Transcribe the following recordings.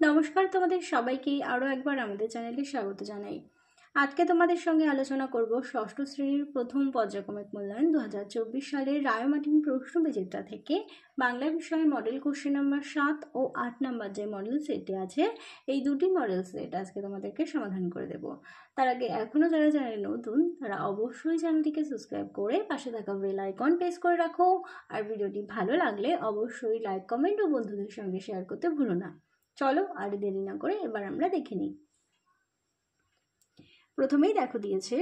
নমস্কার, তোমাদের সবাইকে আরও একবার আমাদের চ্যানেলে স্বাগত জানাই। আজকে তোমাদের সঙ্গে আলোচনা করব ষষ্ঠ শ্রেণীর প্রথম পর্যায়ক্রমিক মূল্যায়ন 2024 সালের রায়মার্টিন প্রশ্ন বিচিত্রা থেকে বাংলা বিষয়ে মডেল কোশ্চেন নাম্বার 7 ও 8 নাম্বার যে মডেল সেটটি আছে, এই দুটি মডেল সেট আজকে তোমাদেরকে সমাধান করে দেব। তার আগে এখনও যারা চ্যানেলে নতুন তারা অবশ্যই চ্যানেলটিকে সাবস্ক্রাইব করে পাশে থাকা বেল আইকন প্রেস করে রাখো। আর ভিডিওটি ভালো লাগলে অবশ্যই লাইক, কমেন্ট ও বন্ধুদের সঙ্গে শেয়ার করতে ভুলো না। চলো আর দেরি না করে এবার আমরা দেখে নিই। প্রথমেই দেখো দিয়েছে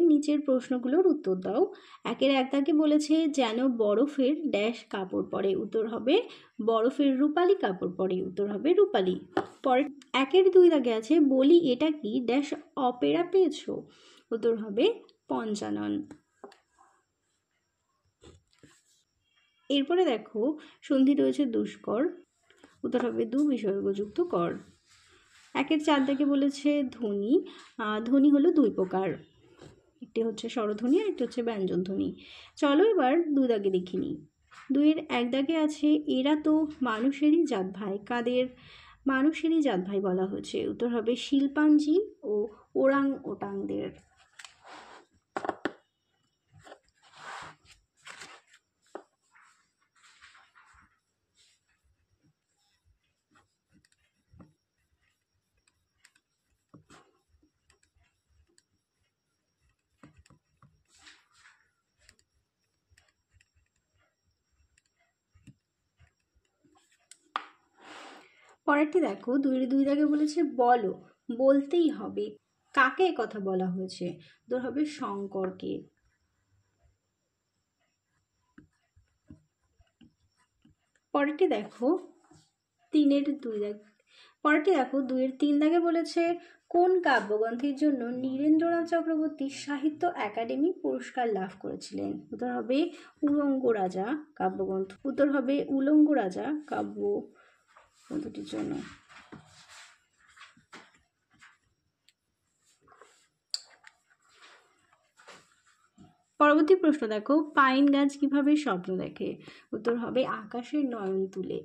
নিচের প্রশ্নগুলোর উত্তর দাও। একের এক দাগে বলেছে যেন বরফের ড্যাশ কাপড় পরে, উত্তর হবে বরফের রূপালি কাপড় পরে, উত্তর হবে রূপালি। পরে একের দুই দাগে আছে বলি এটা কি ড্যাশ অপেরা পেয়েছো, উত্তর হবে পঞ্চানন। এরপরে দেখো সন্ধি রয়েছে দুষ্কর, উত্তর হবে দু বিসর্গযুক্ত কর। একের চার দাগে বলেছে ধ্বনি, ধ্বনি হলো দুই প্রকার, একটি হচ্ছে স্বরধ্বনি আর একটি হচ্ছে ব্যঞ্জন ধ্বনি। চলো এবার দুই দাগে দেখিনি। দুইয়ের এক দাগে আছে এরা তো মানুষেরই জাত ভাই, কাদের মানুষেরই জাত ভাই বলা হয়েছে, উত্তর হবে শিল্পাঞ্জি ও ওরাং ওটাংদের। পরেরটি দেখো দুইয়ের দুই দাগে বলেছে বলো, বলতেই হবে, কাকে কথা বলা হয়েছে, উত্তর হবে শঙ্করকে। পরেরটি দেখো দুইয়ের তিন দাগে বলেছে কোন কাব্যগ্রন্থের জন্য নীরেন্দ্রনাথ চক্রবর্তী সাহিত্য একাডেমি পুরস্কার লাভ করেছিলেন, উত্তর হবে উলঙ্গ রাজা কাব্যগ্রন্থ, উত্তর হবে উলঙ্গ রাজা কাব্যগ্রন্থটির জন্য। পরবর্তী প্রশ্ন দেখো পাইন গাছ কিভাবে স্বপ্ন দেখে, উত্তর হবে আকাশের নয়ন তুলে।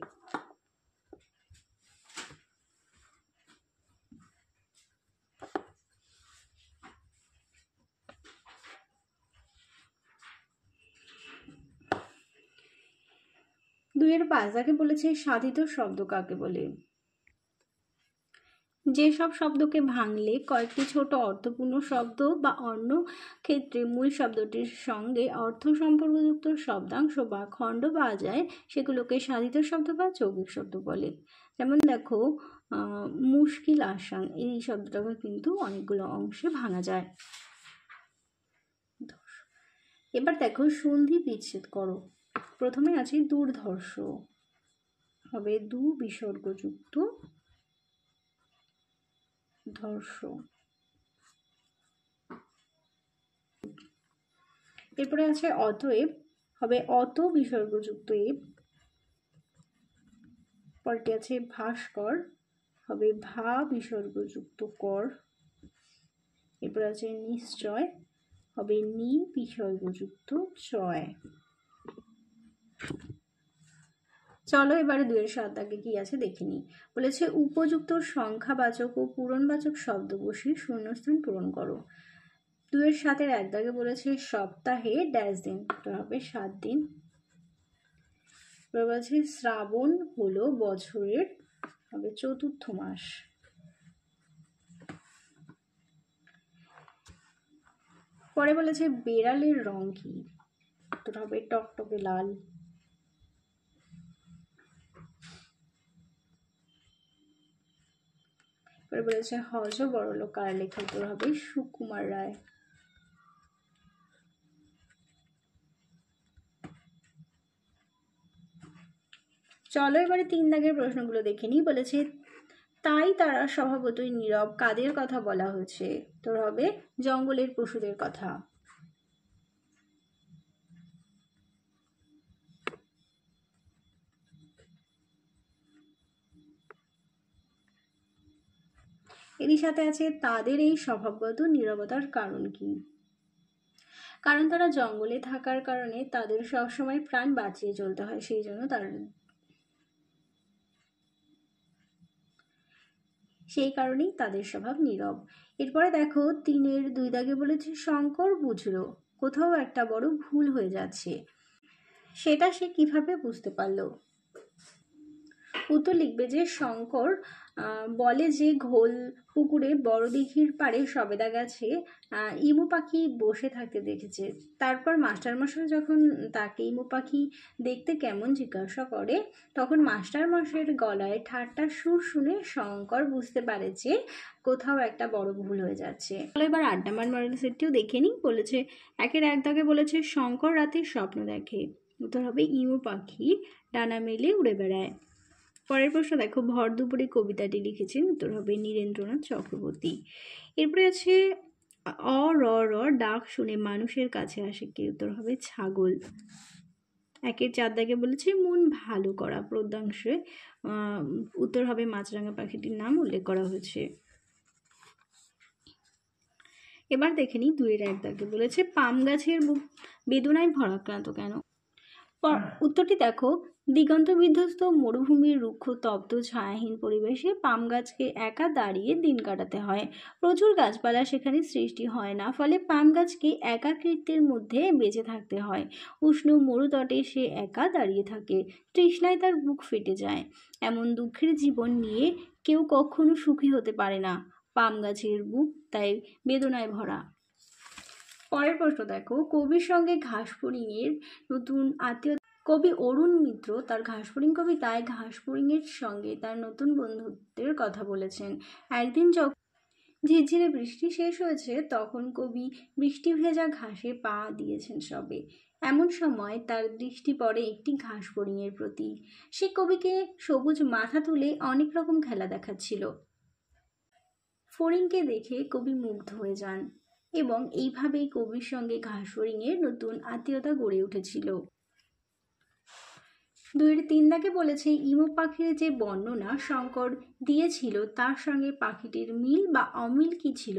দুইয়ের পাঁচ দাগে বলেছে সাধিত শব্দ কাকে বলে, যেসব শব্দকে ভাঙলে কয়েকটি ছোট অর্থপূর্ণ শব্দ বা অন্য ক্ষেত্রে মূল শব্দটির সঙ্গে অর্থ সম্পর্কযুক্ত শব্দাংশ বা খণ্ড পাওয়া যায় সেগুলোকে সাধিত শব্দ বা যৌগিক শব্দ বলে। যেমন দেখো মুশকিল আসান, এই শব্দটাকে কিন্তু অনেকগুলো অংশে ভাঙা যায়। এবার দেখো সন্ধি বিচ্ছেদ করো। প্রথমে আছে দুর্ধর্ষ, হবে দু বিসর্গযুক্ত ধর্ষ। এরপরে আছে অতএব, হবে অত বিসর্গযুক্ত এব। পরটি আছে ভাস্কর, হবে ভা বিসর্গযুক্ত কর। এরপরে আছে নিশ্চয়, হবে নি বিসর্গযুক্ত চয়। চলো এবারে দুইয়ের সাত দাগে কি আছে দেখে নিই। বলেছে উপযুক্ত সংখ্যাবাচক ও পূরণবাচক শব্দ বসিয়ে শূন্যস্থান পূরণ করো। দুইয়ের সাতের এক দাগে বলেছে সপ্তাহে ড্যাশ দিন, হবে 7 দিন। বলেছে শ্রাবণ হলো বছরের, হবে চতুর্থ মাস। পরে বলেছে বেড়ালের রং কি, উত্তর হবে টকটকে লাল। পরে বলেছে হজ বড়লোক কার লেখা, উত্তর হবে সুকুমার রায়। চলো এবারে তিন দাগের প্রশ্নগুলো দেখে নিই। বলেছে তাই তারা স্বভাবতই নীরব, কাদের কথা বলা হয়েছে, উত্তর হবে জঙ্গলের পশুদের কথা। এরই সাথে আছে তাদের এই স্বভাবগত নীরবতার কারণ কি, কারণ তারা জঙ্গলে থাকার কারণে তাদের সবসময় প্রাণ বাঁচিয়ে চলতে হয়, সেই জন্য সেই কারণেই তাদের স্বভাব নীরব। এরপরে দেখো 3-এর 2 দাগে বলেছে শঙ্কর বুঝলো কোথাও একটা বড় ভুল হয়ে যাচ্ছে, সেটা সে কিভাবে বুঝতে পারলো? উত্তর লিখবে যে শঙ্কর বলে যে ঘোল পুকুরে বড় দিঘির পাড়ে সবেদা গাছে ইমু পাখি বসে থাকতে দেখেছে। তারপর মাস্টারমশাই যখন তাকে ইমু পাখি দেখতে কেমন জিজ্ঞাসা করে, তখন মাস্টারমশাইয়ের গলায় ঠাট্টার সুর শুনে শঙ্কর বুঝতে পারে যে কোথাও একটা বড় ভুল হয়ে যাচ্ছে। এবার 8 নম্বর মডেল সেটটিও দেখে নিই। বলেছে 1-এর 1 দাগে বলেছে শঙ্কর রাতে স্বপ্ন দেখে। উত্তর হবে ইমু পাখি ডানা মেলে উড়ে বেড়ায়। পরের প্রশ্ন দেখো, ভর দুপুরে কবিতাটি লিখেছেন। উত্তর হবে নীরেন্দ্রনাথ চক্রবর্তী। এরপরে আছে অ র র ডাক শুনে মানুষের কাছে আসে কে? উত্তর হবে ছাগল। 1-এর 4 দাগে বলেছে মন ভালো করা পদ্যাংশে উত্তর হবে মাছরাঙা পাখিটির নাম উল্লেখ করা হয়েছে। এবার দেখে নিই 2-এর 1 দাগে বলেছে পাম গাছের বুক বেদনায় ভরাক্রান্ত কেন? উত্তরটি দেখো, দিগন্ত বিধ্বস্ত মরুভূমির রুক্ষ তপ্ত ছায়াহীন পরিবেশে পাম গাছকে একা দাঁড়িয়ে দিন কাটাতে হয়। প্রচুর গাছপালা সেখানে সৃষ্টি হয় না, ফলে পাম গাছকে একাকৃত্যের মধ্যে বেঁচে থাকতে হয়। উষ্ণ মরুতটে সে একা দাঁড়িয়ে থাকে, তৃষ্ণায় তার বুক ফেটে যায়। এমন দুঃখের জীবন নিয়ে কেউ কখনো সুখী হতে পারে না। পাম গাছের বুক তাই বেদনায় ভরা। পরের প্রশ্ন দেখো, কবির সঙ্গে ঘাসফড়িংয়ের নতুন আত্মীয় কবি অরুণ মিত্র তার ঘাসফড়িং কবিতায় ঘাসফড়িংয়ের সঙ্গে তার নতুন বন্ধুত্বের কথা বলেছেন। একদিন যখন ঝিরঝিরে বৃষ্টি শেষ হয়েছে, তখন কবি বৃষ্টি ভেজা ঘাসে পা দিয়েছেন সবে। এমন সময় তার দৃষ্টি পড়ে একটি ঘাসফড়িংয়ের প্রতি। সে কবিকে সবুজ মাথা তুলে অনেক রকম খেলা দেখাচ্ছিল। ফড়িংকে দেখে কবি মুগ্ধ হয়ে যান এবং এইভাবেই কবির সঙ্গে ঘাসফড়িংয়ের নতুন আত্মীয়তা গড়ে উঠেছিল। 2-এর 3 দাগে বলেছে ইমু পাখির যে বর্ণনা শঙ্কর দিয়েছিল তার সঙ্গে পাখিটির মিল বা অমিল কি ছিল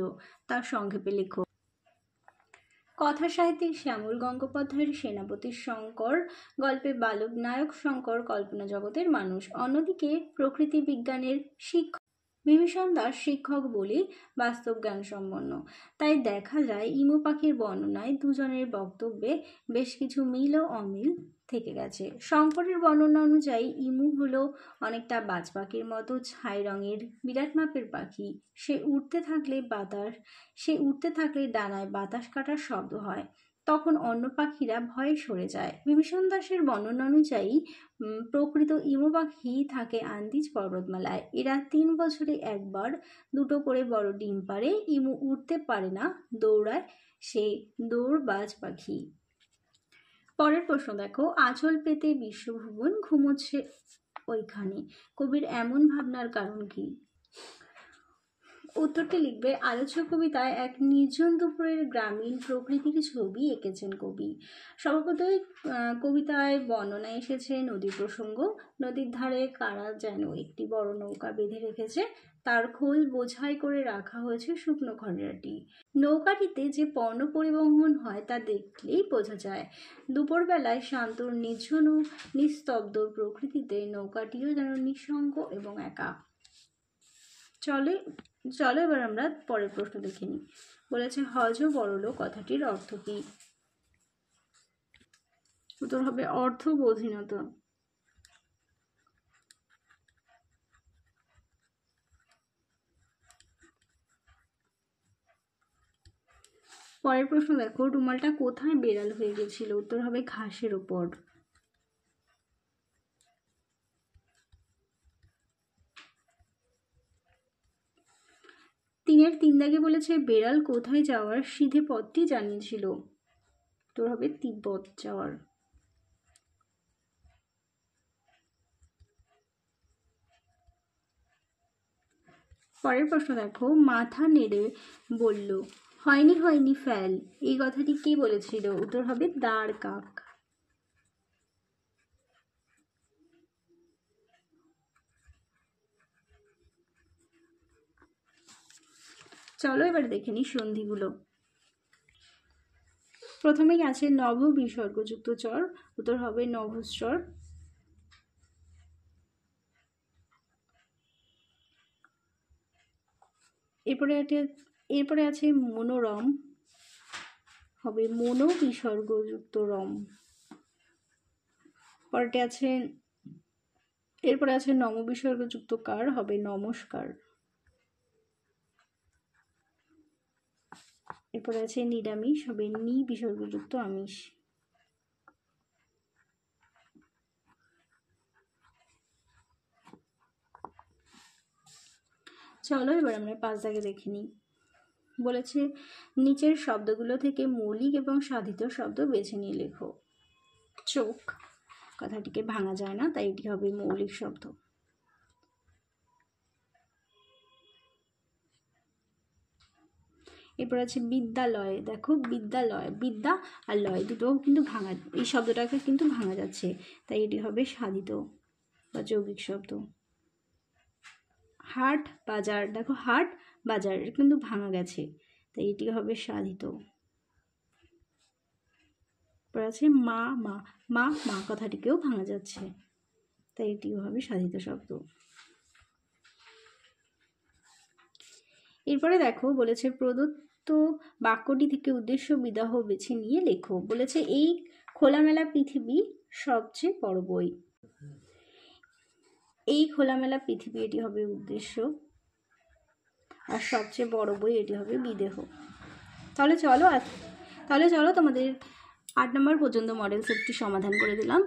তা সংক্ষেপে লেখো। কথা সাহিত্যিক শ্যামল গঙ্গোপাধ্যায়ের সেনাপতি শঙ্কর গল্পে বালক নায়ক শঙ্কর কল্পনা জগতের মানুষ। অন্যদিকে প্রকৃতি বিজ্ঞানের শিক্ষক বিভীষণ দাস শিক্ষক বলে বাস্তব জ্ঞান সম্পন্ন। তাই দেখা যায় ইমু পাখির বর্ণনায় দুজনের বক্তব্যে বেশ কিছু মিল ও অমিল থেকে গেছে। শঙ্করের বর্ণনা অনুযায়ী ইমু হলো অনেকটা বাজ পাখির মতো ছাই রঙের বিরাট মাপের পাখি। সে উড়তে থাকলে ডানায় বাতাস কাটার শব্দ হয়, তখন অন্য পাখিরা ভয়ে সরে যায়। বিভীষণ দাসের বর্ণনা অনুযায়ী প্রকৃত ইমু পাখি থাকে আন্দিজ পর্বতমালায়। এরা 3 বছরে একবার 2টো করে বড় ডিম পাড়ে। ইমু উড়তে পারে না, দৌড়ায়, সে দৌড়বাজ পাখি। পরের প্রশ্ন দেখো, আঁচল পেতে বিশ্বভুবন ঘুমোচ্ছে ওইখানে, কবির এমন ভাবনার কারণ কি? উত্তরটি লিখবে আলোচ্য কবিতায় এক নির্জন দুপুরের গ্রামীণ প্রকৃতির ছবি এঁকেছেন কবি। স্বভাবতই কবিতায় বর্ণনা এসেছে নদীর প্রসঙ্গ। নদীর ধারে কারা যেন একটি বড় নৌকা বেঁধে রেখেছে, তার খোল বোঝাই করে রাখা হয়েছে শুকনো খড়াটি। নৌকাটিতে যে পণ্য পরিবহন হয় তা দেখলেই বোঝা যায়। দুপুরবেলায় শান্ত নির্জন ও নিস্তব্ধ প্রকৃতিতে নৌকাটিও যেন নিঃসঙ্গ এবং একা। চলো এবার আমরা পরের প্রশ্ন দেখে নিই। বলেছে হজ বড়লোক কথাটির অর্থ কি? উত্তর হবে অর্থবোধহীনতা। পরের প্রশ্ন দেখো, রুমালটা কোথায় বেড়াল হয়ে গেছিল? উত্তর হবে ঘাসের ওপর। তিনের 3 দাগে বলেছে বেড়াল কোথায় যাওয়ার সিধে পথটি জানিয়েছিল? উত্তর হবে তিব্বত যাওয়ার। পরের প্রশ্ন দেখো, মাথা নেড়ে বলল হয়নি হয়নি ফেল, এই কথাটি কে বলেছিল? উত্তর হবে দাঁড় কাক। চলো এবার দেখে নিই সন্ধিগুলো। প্রথমেই আছে নভ বিসর্গযুক্ত চর, উত্তর হবে নভশ্চর। এরপরে আছে মনোরম, হবে মনো বিসর্গযুক্ত রম। এরপরে আছে নম বিসর্গযুক্ত কার, হবে নমস্কার। এরপরে আছে নিরামিষ, হবে নি বিসর্গযুক্ত আমিষ। চলো এবার আমরা 5 দাগে দেখে নিই। বলেছে নিচের শব্দগুলো থেকে মৌলিক এবং সাধিত শব্দ বেছে নিয়ে লেখো। চোখ কথাটিকে ভাঙা যায় না, তাই এটি হবে মৌলিক শব্দ। এরপর আছে বিদ্যালয়। দেখো বিদ্যালয়, বিদ্যা আর লয় দুটো কিন্তু ভাঙা, এই শব্দটাকে কিন্তু ভাঙা যাচ্ছে, তাই এটি হবে সাধিত বা যৌগিক শব্দ। হাট বাজার, দেখো হাট বাজার কিন্তু ভাঙা গেছে, তাই এটি হবে সাধিত। এরপর আছে মা মা, মা মা কথাটিকেও ভাঙা যাচ্ছে, তাই এটিও হবে সাধিত শব্দ। এরপরে দেখো বলেছে প্রদত্ত বাক্যটি থেকে উদ্দেশ্য বিদাহ বেছে নিয়ে লেখো। বলেছে এই খোলামেলা পৃথিবী সবচেয়ে বড় বই। এই খোলামেলা পৃথিবী, এটি হবে উদ্দেশ্য, আর সবচেয়ে বড় বই এটি হবে বিদেহ। তাহলে চলো তোমাদের 8 নম্বর পর্যন্ত মডেল সেটটি সমাধান করে দিলাম।